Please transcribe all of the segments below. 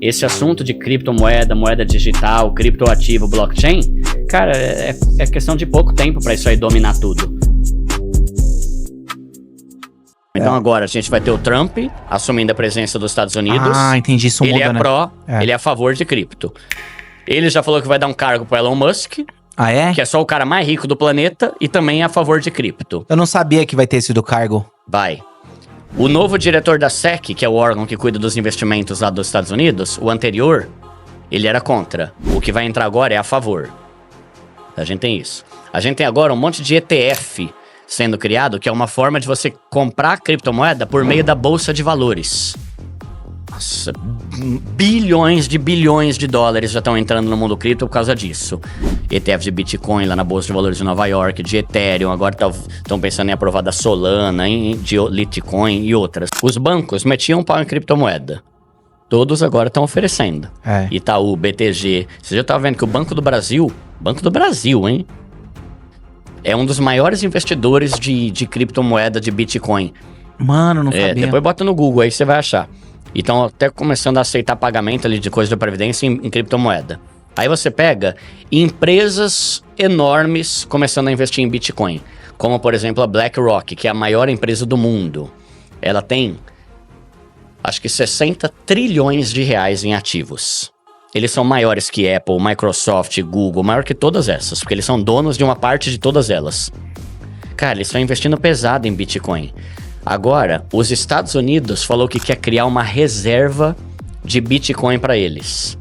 esse assunto de criptomoeda, moeda digital, criptoativo, blockchain, cara, é questão de pouco tempo para isso aí dominar tudo. Então agora a gente vai ter o Trump assumindo a presença dos Estados Unidos. Ah, entendi, isso muda, né? Ele é a favor de cripto. Ele já falou que vai dar um cargo pro Elon Musk. Ah, é? Que é só o cara mais rico do planeta e também é a favor de cripto. Eu não sabia que vai ter sido cargo. Vai. O novo diretor da SEC, que é o órgão que cuida dos investimentos lá dos Estados Unidos, o anterior, ele era contra. O que vai entrar agora é a favor. A gente tem isso. A gente tem agora um monte de ETF sendo criado, que é uma forma de você comprar criptomoeda por meio da Bolsa de Valores. Nossa, bilhões de dólares já estão entrando no mundo cripto por causa disso. ETF de Bitcoin lá na Bolsa de Valores de Nova York, de Ethereum, agora estão pensando em aprovar da Solana, de Litecoin e outras. Os bancos metiam pau em criptomoeda. Todos agora estão oferecendo. Itaú, BTG. Você já estava vendo que o Banco do Brasil, hein? É um dos maiores investidores de criptomoeda de Bitcoin. Mano, não sabia. Depois bota no Google aí, você vai achar. E estão até começando a aceitar pagamento ali de coisa da Previdência em criptomoeda. Aí você pega empresas enormes começando a investir em Bitcoin. Como, por exemplo, a BlackRock, que é a maior empresa do mundo. Ela tem, acho que 60 trilhões de reais em ativos. Eles são maiores que Apple, Microsoft, Google, maior que todas essas, porque eles são donos de uma parte de todas elas. Cara, eles estão investindo pesado em Bitcoin. Agora, os Estados Unidos falou que quer criar uma reserva de Bitcoin para eles.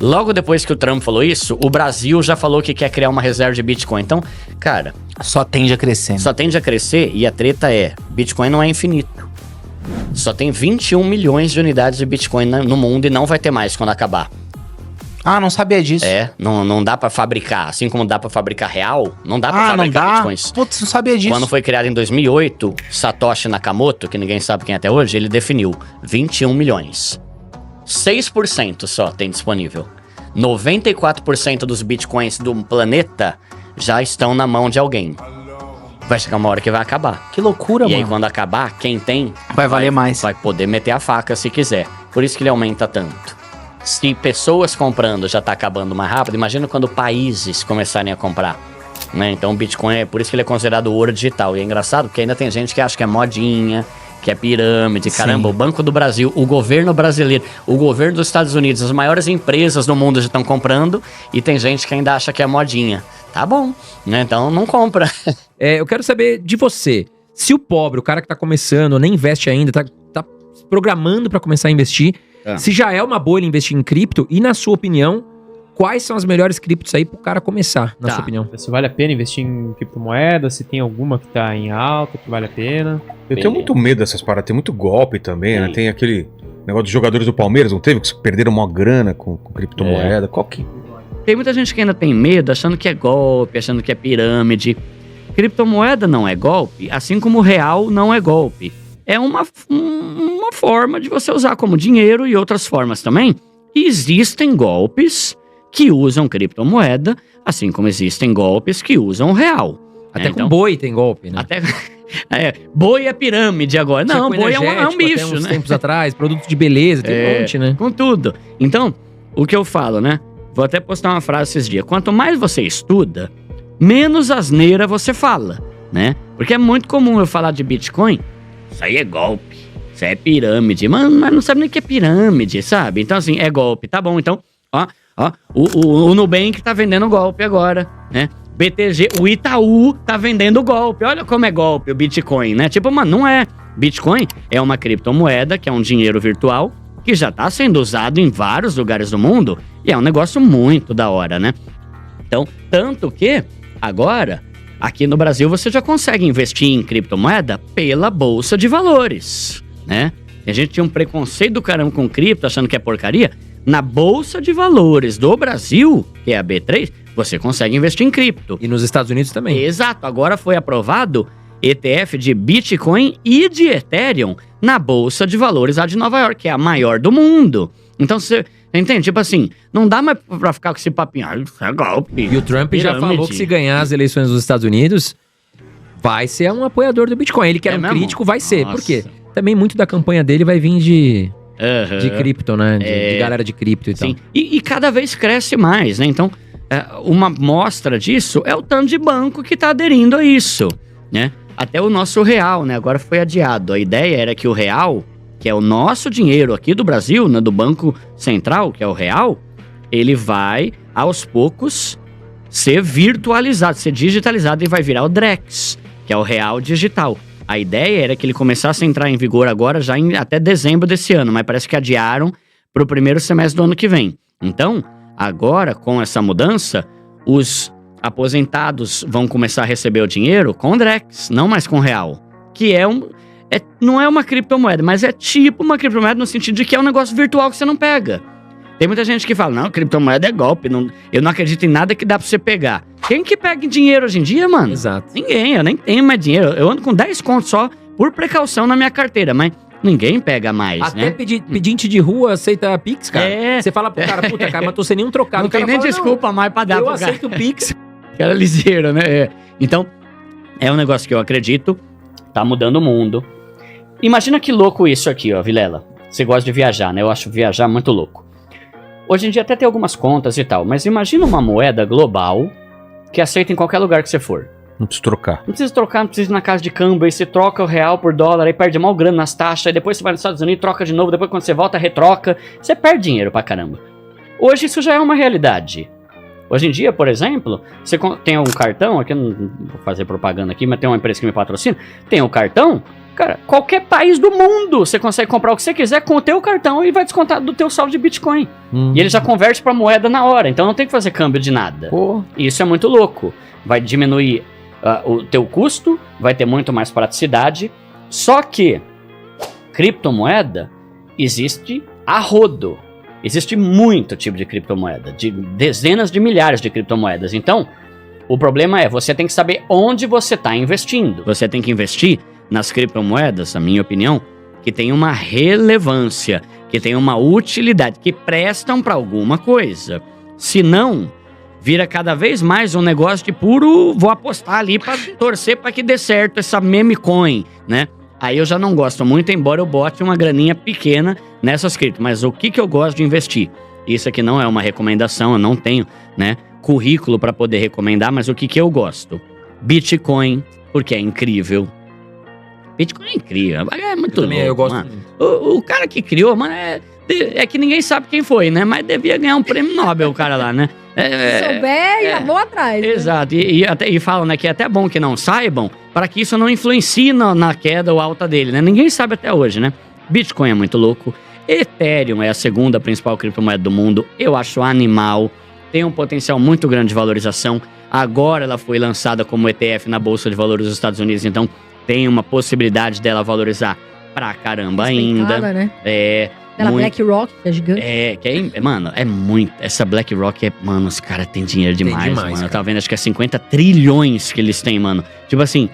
Logo depois que o Trump falou isso, o Brasil já falou que quer criar uma reserva de Bitcoin. Então, cara... Só tende a crescer. Só tende a crescer e a treta é... Bitcoin não é infinito. Só tem 21 milhões de unidades de Bitcoin no mundo e não vai ter mais quando acabar. Ah, não sabia disso. Não dá pra fabricar. Assim como dá pra fabricar real, não dá pra fabricar bitcoins. Putz, não sabia disso. Quando foi criado em 2008, Satoshi Nakamoto, que ninguém sabe quem é até hoje, ele definiu 21 milhões. 6% só tem disponível. 94% dos bitcoins do planeta já estão na mão de alguém. Vai chegar uma hora que vai acabar. Que loucura, mano. E aí, quando acabar, quem tem... Vai valer mais. Vai poder meter a faca se quiser. Por isso que ele aumenta tanto. Se pessoas comprando já tá acabando mais rápido, imagina quando países começarem a comprar, né? Então o Bitcoin, é por isso que ele é considerado ouro digital. E é engraçado porque ainda tem gente que acha que é modinha, que é pirâmide. Caramba, o Banco do Brasil, o governo brasileiro, o governo dos Estados Unidos, as maiores empresas do mundo já estão comprando e tem gente que ainda acha que é modinha. Tá bom, né? Então não compra. Eu quero saber de você, se o pobre, o cara que tá começando, nem investe ainda, tá se programando para começar a investir, se já é uma boa ele investir em cripto, e na sua opinião, quais são as melhores criptos aí pro cara começar, na sua opinião? Se vale a pena investir em criptomoeda, se tem alguma que tá em alta, que vale a pena. Eu tenho muito medo dessas paradas, tem muito golpe também, né? Tem aquele negócio dos jogadores do Palmeiras, não teve? Que perderam uma grana com criptomoeda. Qual que... Tem muita gente que ainda tem medo, achando que é golpe, achando que é pirâmide. Criptomoeda não é golpe, assim como o real não é golpe. É uma forma de você usar como dinheiro e outras formas também. E existem golpes que usam criptomoeda, assim como existem golpes que usam real. Até com boi tem golpe, né? Boi é pirâmide agora. Não, boi é um bicho, até uns né? tempos atrás, produto de beleza, tem um monte, né? Com tudo. Então, o que eu falo, né? Vou até postar uma frase esses dias. Quanto mais você estuda, menos asneira você fala, né? Porque é muito comum eu falar de Bitcoin... Isso aí é golpe, isso aí é pirâmide. Mas não sabe nem o que é pirâmide, sabe? Então, assim, é golpe. Tá bom, então, o Nubank tá vendendo golpe agora, né? BTG, o Itaú tá vendendo golpe. Olha como é golpe o Bitcoin, né? Tipo, mano, não é. Bitcoin é uma criptomoeda, que é um dinheiro virtual, que já tá sendo usado em vários lugares do mundo. E é um negócio muito da hora, né? Então, tanto que, agora... Aqui no Brasil você já consegue investir em criptomoeda pela Bolsa de Valores, né? A gente tinha um preconceito do caramba com cripto, achando que é porcaria. Na Bolsa de Valores do Brasil, que é a B3, você consegue investir em cripto. E nos Estados Unidos também. Exato, agora foi aprovado ETF de Bitcoin e de Ethereum na Bolsa de Valores lá de Nova York, que é a maior do mundo. Então você... Entende? Tipo assim, não dá mais pra ficar com esse papinho. Isso é golpe. E o Trump já falou que se ganhar as eleições dos Estados Unidos, vai ser um apoiador do Bitcoin. Ele que era um crítico, vai ser. Por quê? Também muito da campanha dele vai vir Aham. de cripto, né? De galera de cripto e Sim. tal. E cada vez cresce mais, né? Então, uma mostra disso é o tanto de banco que está aderindo a isso, né? Até o nosso real, né? Agora foi adiado. A ideia era que o real, que é o nosso dinheiro aqui do Brasil, né? Do Banco Central, que é o real, ele vai, aos poucos, ser virtualizado, ser digitalizado e vai virar o Drex, que é o real digital. A ideia era que ele começasse a entrar em vigor agora já até dezembro desse ano, mas parece que adiaram para o primeiro semestre do ano que vem. Então, agora, com essa mudança, os aposentados vão começar a receber o dinheiro com Drex, não mais com real. Que não é uma criptomoeda, mas é tipo uma criptomoeda no sentido de que é um negócio virtual que você não pega. Tem muita gente que fala, não, criptomoeda é golpe, eu não acredito em nada que dá pra você pegar. Quem que pega dinheiro hoje em dia, mano? Exato. Ninguém, eu nem tenho mais dinheiro. Eu ando com 10 contos só por precaução na minha carteira, mas ninguém pega mais, Até né? pedinte de rua aceita Pix, cara. É. Você fala pro cara, puta, cara, mas tô sem nenhum trocado. Não O cara tem nem fala, desculpa mais pra dar eu pro cara. aceito Pix. Cara ligeiro, né? Então, é um negócio que eu acredito, tá mudando o mundo. Imagina que louco isso aqui, ó, Vilela. Você gosta de viajar, né? Eu acho viajar muito louco. Hoje em dia até tem algumas contas e tal, mas imagina uma moeda global que aceita em qualquer lugar que você for. Não precisa trocar. Não precisa trocar, não precisa ir na casa de câmbio, aí você troca o real por dólar, aí perde mal grana nas taxas, aí depois você vai nos Estados Unidos, troca de novo, depois quando você volta, retroca. Você perde dinheiro pra caramba. Hoje isso já é uma realidade. Hoje em dia, por exemplo, você tem um cartão, aqui eu não vou fazer propaganda aqui, mas tem uma empresa que me patrocina, tem um cartão, cara, qualquer país do mundo você consegue comprar o que você quiser com o teu cartão e vai descontar do teu saldo de Bitcoin. E ele já converte pra moeda na hora, então não tem que fazer câmbio de nada. Pô, Isso é muito louco. Vai diminuir o teu custo, vai ter muito mais praticidade, só que criptomoeda existe a rodo. Existe muito tipo de criptomoeda, de dezenas de milhares de criptomoedas. Então, o problema é, você tem que saber onde você está investindo. Você tem que investir nas criptomoedas, na minha opinião, que tem uma relevância, que tem uma utilidade, que prestam para alguma coisa. Se não, vira cada vez mais um negócio de puro, vou apostar ali para torcer para que dê certo essa meme coin, né? Aí eu já não gosto muito, embora eu bote uma graninha pequena nessas cripto. Mas o que eu gosto de investir? Isso aqui não é uma recomendação, eu não tenho, né, currículo para poder recomendar, mas o que eu gosto? Bitcoin, porque é incrível. Bitcoin é incrível, é muito louco, Eu gosto mano. muito. O cara que criou, mano, é que ninguém sabe quem foi, né? Mas devia ganhar um prêmio Nobel, o cara lá, né? Se souber, já vou atrás. Né? Exato, e falam, né, que é até bom que não saibam, para que isso não influencie na queda ou alta dele, né? Ninguém sabe até hoje, né? Bitcoin é muito louco, Ethereum é a segunda principal criptomoeda do mundo, eu acho animal, tem um potencial muito grande de valorização, agora ela foi lançada como ETF na Bolsa de Valores dos Estados Unidos, então tem uma possibilidade dela valorizar pra caramba ainda. Né? Muito, BlackRock, que é gigante. Mano, é muito. Essa BlackRock mano, os caras têm dinheiro demais, mano. cara. Eu tava vendo, acho que é 50 trilhões que eles têm, mano. Tipo assim,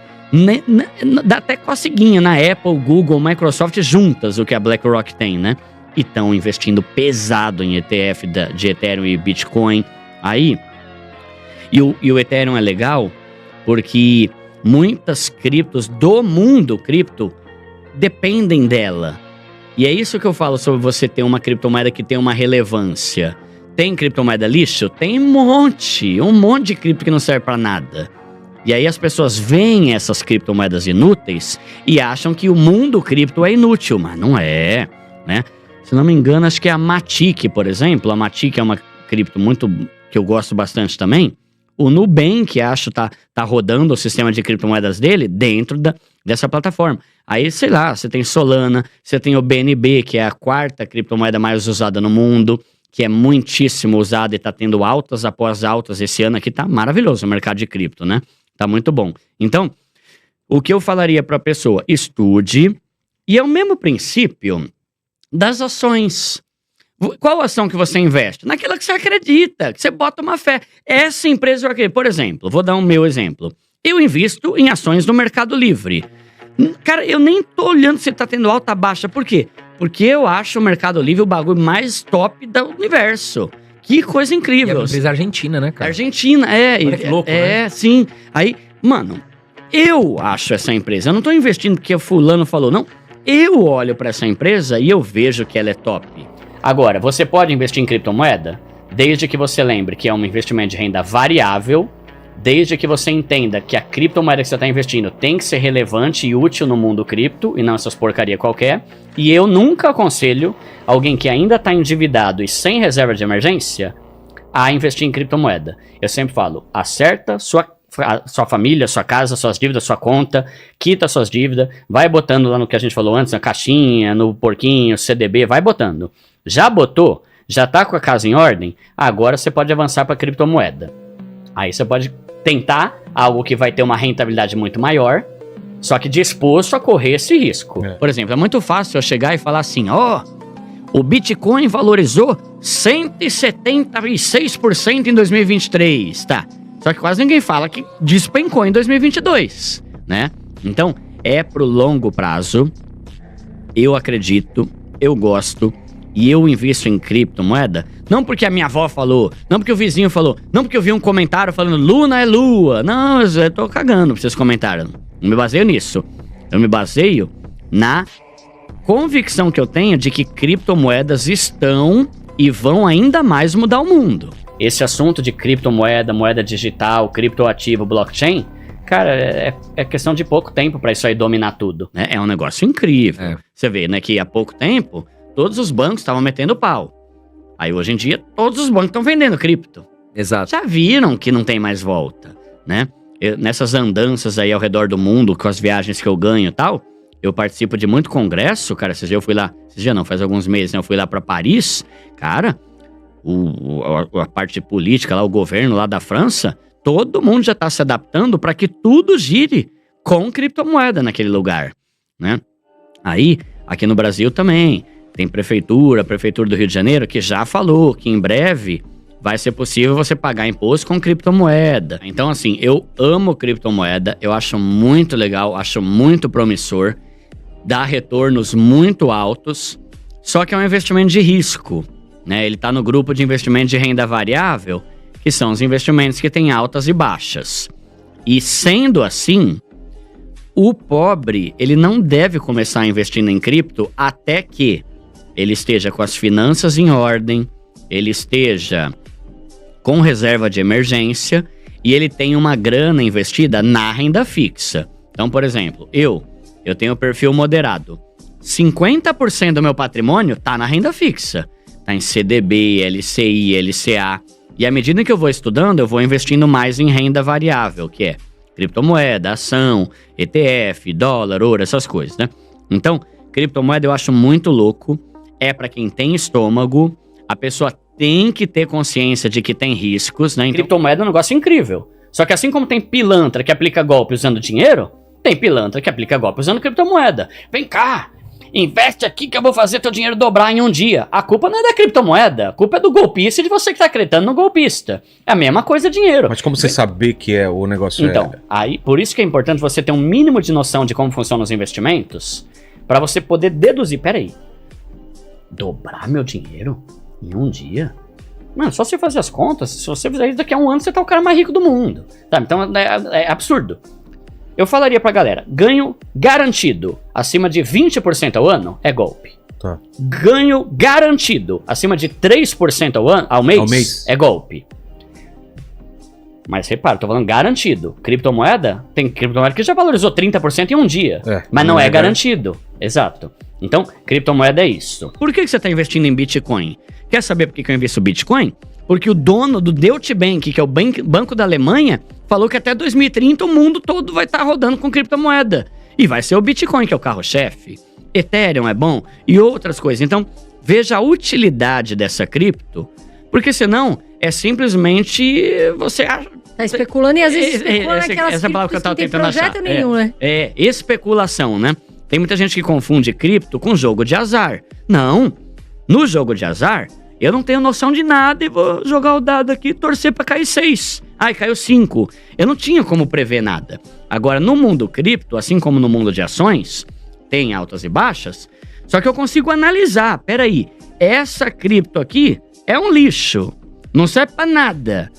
dá até coceguinha na Apple, Google, Microsoft juntas o que a BlackRock tem, né? E estão investindo pesado em ETF de Ethereum e Bitcoin. Aí, e o Ethereum é legal porque muitas criptos do mundo cripto dependem dela. E é isso que eu falo sobre você ter uma criptomoeda que tem uma relevância. Tem criptomoeda lixo? Tem um monte de cripto que não serve pra nada. E aí as pessoas veem essas criptomoedas inúteis e acham que o mundo cripto é inútil, mas não é, né? Se não me engano, acho que é a Matic, por exemplo. A Matic é uma cripto muito que eu gosto bastante também. O Nubank, acho, tá rodando o sistema de criptomoedas dele dentro dessa plataforma. Aí, sei lá, você tem Solana, você tem o BNB, que é a quarta criptomoeda mais usada no mundo, que é muitíssimo usada e tá tendo altas após altas esse ano aqui. Tá maravilhoso o mercado de cripto, né? Tá muito bom. Então, o que eu falaria pra pessoa? Estude. E é o mesmo princípio das ações. Qual ação que você investe? Naquela que você acredita, que você bota uma fé. Essa empresa eu acredito. Por exemplo, vou dar um meu exemplo. Eu invisto em ações no Mercado Livre. Cara, eu nem tô olhando se tá tendo alta ou baixa. Por quê? Porque eu acho o Mercado Livre o bagulho mais top do universo. Que coisa E é incrível. uma empresa argentina, né, cara? Argentina, Olha que louco, né? Sim. Aí, mano, eu acho essa empresa. Eu não tô investindo porque o fulano falou, não. eu olho para essa empresa e eu vejo que ela é top. Agora, você pode investir em criptomoeda desde que você lembre que é um investimento de renda variável, desde que você entenda que a criptomoeda que você está investindo tem que ser relevante e útil no mundo cripto e não essas porcaria qualquer. E eu nunca aconselho alguém que ainda está endividado e sem reserva de emergência a investir em criptomoeda. Eu sempre falo, acerta sua família, sua casa, suas dívidas, sua conta, quita suas dívidas, vai botando lá no que a gente falou antes, na caixinha, no porquinho, CDB, vai botando. Já botou? Já tá com a casa em ordem? Agora você pode avançar para criptomoeda. Aí você pode tentar algo que vai ter uma rentabilidade muito maior, só que disposto a correr esse risco. Por exemplo, é muito fácil eu chegar e falar assim, o Bitcoin valorizou 176% em 2023, tá? Só que quase ninguém fala que despencou em 2022, né? Então, é pro longo prazo, eu acredito, eu gosto, e eu invisto em criptomoeda, não porque a minha avó falou, não porque o vizinho falou, não porque eu vi um comentário falando Luna é lua. Não, eu tô cagando pra vocês comentarem. Não me baseio nisso. Eu me baseio na convicção que eu tenho de que criptomoedas estão e vão ainda mais mudar o mundo. Esse assunto de criptomoeda, moeda digital, criptoativo, blockchain, cara, é questão de pouco tempo pra isso aí dominar tudo. É um negócio incrível. Você vê, né, que há pouco tempo todos os bancos estavam metendo pau. Aí hoje em dia, todos os bancos estão vendendo cripto. Exato. Já viram que não tem mais volta, né? Nessas andanças aí ao redor do mundo, com as viagens que eu ganho e tal, eu participo de muito congresso, cara. Esses dias eu fui lá, faz alguns meses, né? Eu fui lá pra Paris, cara, a parte política lá, o governo lá da França, todo mundo já tá se adaptando para que tudo gire com criptomoeda naquele lugar, né? Aí, aqui no Brasil também, tem prefeitura do Rio de Janeiro, que já falou que em breve vai ser possível você pagar imposto com criptomoeda. Então, assim, eu amo criptomoeda, eu acho muito legal, acho muito promissor, dá retornos muito altos, só que é um investimento de risco, né? Ele tá no grupo de investimento de renda variável, que são os investimentos que têm altas e baixas. E sendo assim, o pobre, ele não deve começar investindo em cripto até que ele esteja com as finanças em ordem, ele esteja com reserva de emergência e ele tenha uma grana investida na renda fixa. Então, por exemplo, eu tenho perfil moderado. 50% do meu patrimônio tá na renda fixa. Tá em CDB, LCI, LCA. E à medida que eu vou estudando, eu vou investindo mais em renda variável, que é criptomoeda, ação, ETF, dólar, ouro, essas coisas, né? Então, criptomoeda eu acho muito louco. É para quem tem estômago, a pessoa tem que ter consciência de que tem riscos, né? Então, criptomoeda é um negócio incrível. Só que assim como tem pilantra que aplica golpe usando dinheiro, tem pilantra que aplica golpe usando criptomoeda. Vem cá, investe aqui que eu vou fazer teu dinheiro dobrar em um dia. A culpa não é da criptomoeda, a culpa é do golpista e de você que tá acreditando no golpista. É a mesma coisa dinheiro. Mas como você saber que o negócio então, aí, por isso que é importante você ter um mínimo de noção de como funcionam os investimentos, para você poder deduzir, peraí, dobrar meu dinheiro em um dia? Mano, só você fazer as contas, se você fizer isso daqui a um ano, você tá o cara mais rico do mundo. Tá? Então é absurdo. Eu falaria pra galera, ganho garantido acima de 20% ao ano é golpe. Tá. Ganho garantido acima de 3% ao mês é golpe. Mas repara, tô falando garantido. Criptomoeda, tem criptomoeda que já valorizou 30% em um dia. Mas não é garantido. Exato. Então, criptomoeda é isso. Por que você está investindo em Bitcoin? Quer saber por que eu invisto em Bitcoin? Porque o dono do Deutsche Bank, que é o banco da Alemanha, falou que até 2030 o mundo todo vai estar rodando com criptomoeda. E vai ser o Bitcoin, que é o carro-chefe. Ethereum é bom e outras coisas. Então, veja a utilidade dessa cripto, porque senão é simplesmente você acha... Tá especulando e às vezes especula naquelas essa palavra que eu tava não tem tentando projeto achar. nenhum, né? É especulação, né? Tem muita gente que confunde cripto com jogo de azar. Não, no jogo de azar, eu não tenho noção de nada e vou jogar o dado aqui e torcer pra cair 6. Ai, caiu 5. Eu não tinha como prever nada. Agora, no mundo cripto, assim como no mundo de ações, tem altas e baixas, só que eu consigo analisar. Peraí, essa cripto aqui é um lixo, não serve pra nada.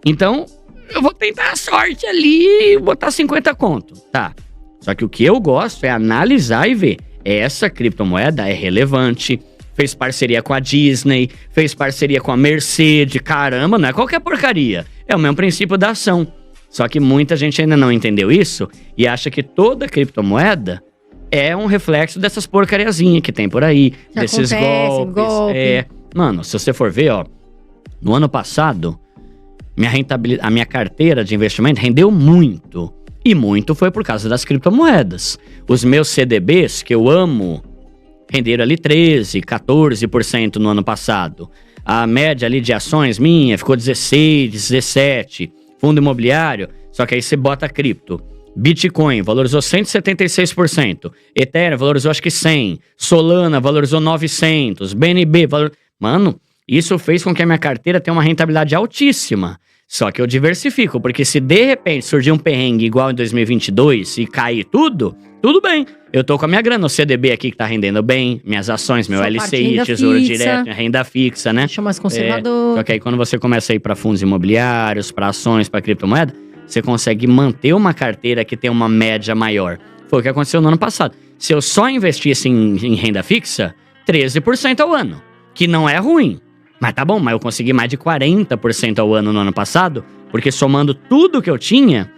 Então, eu vou tentar a sorte ali e botar 50 conto, tá? Só que o que eu gosto é analisar e ver, essa criptomoeda é relevante, fez parceria com a Disney, fez parceria com a Mercedes, caramba, não é qualquer porcaria. É o mesmo princípio da ação. Só que muita gente ainda não entendeu isso e acha que toda criptomoeda é um reflexo dessas porcariazinhas que tem por aí, Que desses acontece, golpes. golpe. Mano, se você for ver, ó, no ano passado, a minha carteira de investimento rendeu muito. E muito foi por causa das criptomoedas. Os meus CDBs, que eu amo, renderam ali 13%, 14% no ano passado. A média ali de ações minha ficou 16%, 17%. Fundo imobiliário, só que aí você bota cripto. Bitcoin valorizou 176%. Ethereum valorizou acho que 100%. Solana valorizou 900%. BNB valorizou... Mano, isso fez com que a minha carteira tenha uma rentabilidade altíssima. Só que eu diversifico, porque se de repente surgir um perrengue igual em 2022 e cair tudo bem. Eu tô com a minha grana, o CDB aqui que tá rendendo bem, minhas ações, meu Sua LCI, partida Tesouro fixa. Direto, minha renda fixa, né? Deixa mais conservador. Só que aí quando você começa a ir para fundos imobiliários, para ações, para criptomoeda, você consegue manter uma carteira que tem uma média maior. Foi o que aconteceu no ano passado. Se eu só investisse em renda fixa, 13% ao ano, que não é ruim. Mas tá bom, mas eu consegui mais de 40% ao ano no ano passado, porque somando tudo que eu tinha,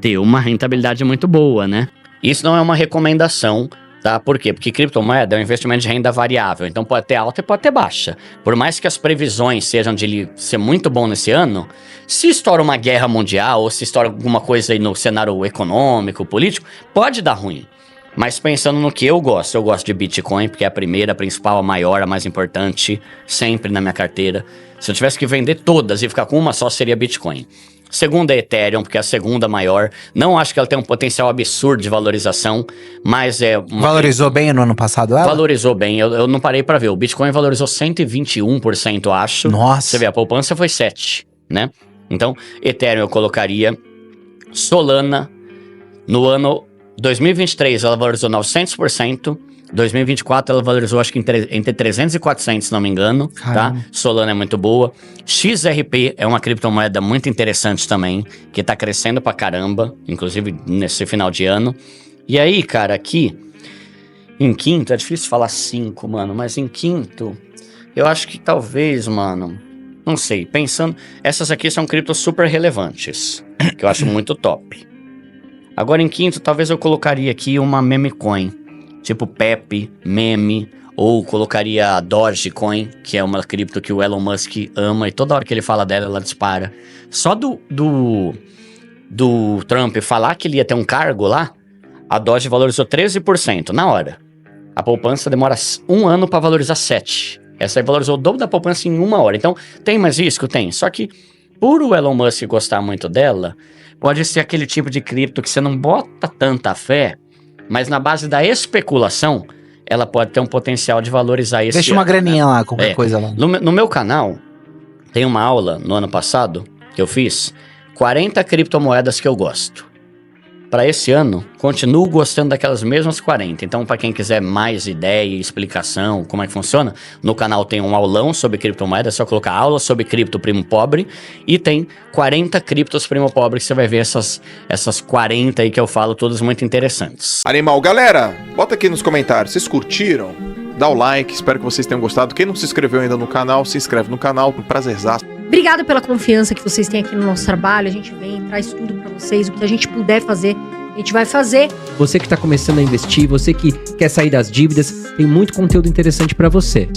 deu uma rentabilidade muito boa, né? Isso não é uma recomendação, tá? Por quê? Porque criptomoeda é um investimento de renda variável, então pode ter alta e pode ter baixa. Por mais que as previsões sejam de ele ser muito bom nesse ano, se estoura uma guerra mundial ou se estoura alguma coisa aí no cenário econômico, político, pode dar ruim. Mas pensando no que eu gosto de Bitcoin, porque é a primeira, a principal, a maior, a mais importante, sempre na minha carteira. Se eu tivesse que vender todas e ficar com uma só, seria Bitcoin. Segunda é Ethereum, porque é a segunda maior. Não acho que ela tem um potencial absurdo de valorização, mas é... Valorizou bem no ano passado ela? Valorizou bem, eu não parei pra ver. O Bitcoin valorizou 121%, acho. Nossa. Você vê, a poupança foi 7%, né? Então, Ethereum eu colocaria. Solana, no ano 2023 ela valorizou 900%. 2024 ela valorizou acho que entre 300 e 400, se não me engano, Caramba. tá? Solana é muito boa. XRP é uma criptomoeda muito interessante também, que tá crescendo pra caramba, inclusive nesse final de ano. E aí, cara, aqui, em quinto, é difícil falar 5, mano, mas em quinto, eu acho que talvez, mano, não sei, pensando, essas aqui são criptos super relevantes, que eu acho muito top. Agora em quinto, talvez eu colocaria aqui uma meme coin, tipo Pepe, meme, ou colocaria a Dogecoin, que é uma cripto que o Elon Musk ama, e toda hora que ele fala dela, ela dispara. Só do Trump falar que ele ia ter um cargo lá, a Doge valorizou 13% na hora. A poupança demora 1 ano para valorizar 7%. Essa aí valorizou o dobro da poupança em 1 hora. Então, tem mais risco? Tem. Só que, por o Elon Musk gostar muito dela, pode ser aquele tipo de cripto que você não bota tanta fé, mas na base da especulação, ela pode ter um potencial de valorizar esse... Deixa uma graninha lá, qualquer coisa lá. No meu canal, tem uma aula no ano passado que eu fiz, 40 criptomoedas que eu gosto. Para esse ano, continuo gostando daquelas mesmas 40. Então, para quem quiser mais ideia e explicação, como é que funciona, no canal tem um aulão sobre criptomoedas, é só colocar aula sobre cripto primo pobre, e tem 40 criptos primo pobre, que você vai ver essas 40 aí que eu falo, todas muito interessantes. Animal, galera, bota aqui nos comentários, vocês curtiram? Dá o like, espero que vocês tenham gostado. Quem não se inscreveu ainda no canal, se inscreve no canal, um prazerzaço. Obrigada pela confiança que vocês têm aqui no nosso trabalho. A gente vem, traz tudo pra vocês. O que a gente puder fazer, a gente vai fazer. Você que está começando a investir, você que quer sair das dívidas, tem muito conteúdo interessante para você.